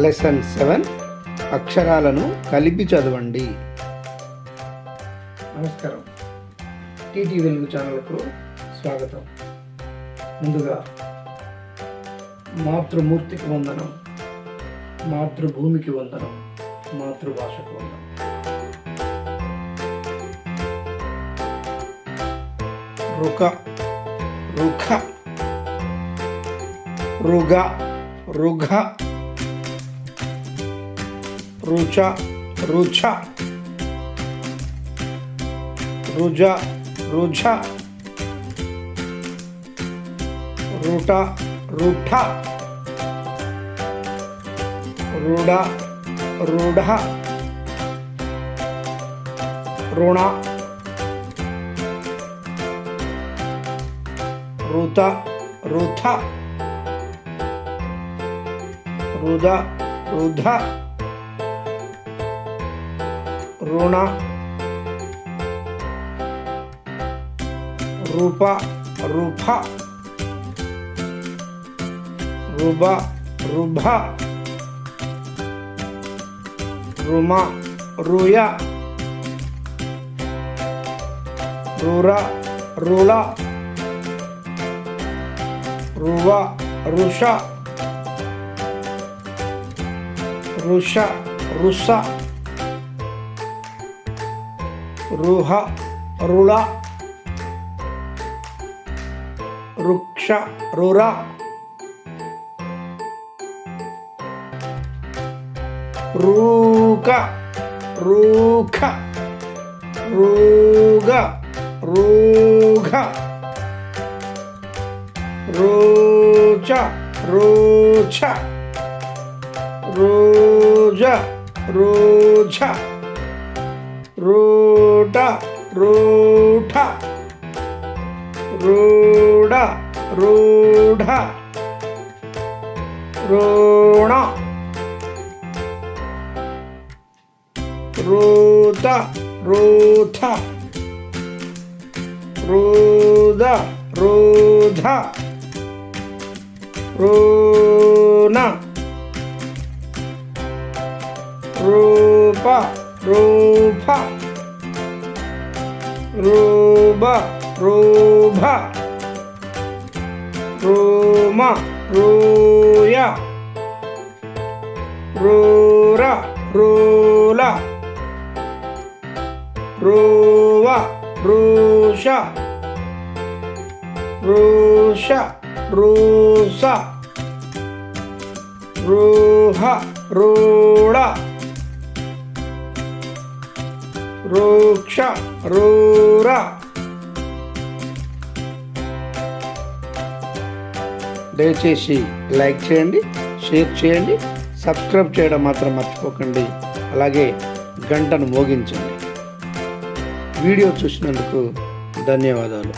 Lesson 7 అక్షరాలను కలిపి చదవండి. నమస్కారం. టీటీ వెలుగు ఛానల్కు స్వాగతం. ముందుగా మాతృమూర్తికి వందనం, మాతృభూమికి వందనం, మాతృభాషకు వందనం. రుక రుఖ రుగ రుఘ రుచ రుఛ రుజ రుఝ రుట రుఠ రుడ రుఢ రుణ రుత రుథ రుద రుధ రుణ రూప రుఫ రుబ రుభ రుమ రుయ రుర రుళ రువ రుష రుష రుస రుహ రుళ రుక్ష రుర రూక రూఖ రూగ రూఘ రోచ రోఛ రోజ రోజ రోట రోఠ రోడ రోఢ రోణ రోత రోథ రోద రోధ రోన రూప రూఫ రూబ రూభ రూమ రూయ రూర రూల రూవ రూష రూష రూస రూహ రూళ రూక్ష రూర. దయచేసి లైక్ చేయండి, షేర్ చేయండి, సబ్స్క్రైబ్ చేయడం మాత్రం మర్చిపోకండి. అలాగే గంటను మోగించండి. వీడియో చూసినందుకు ధన్యవాదాలు.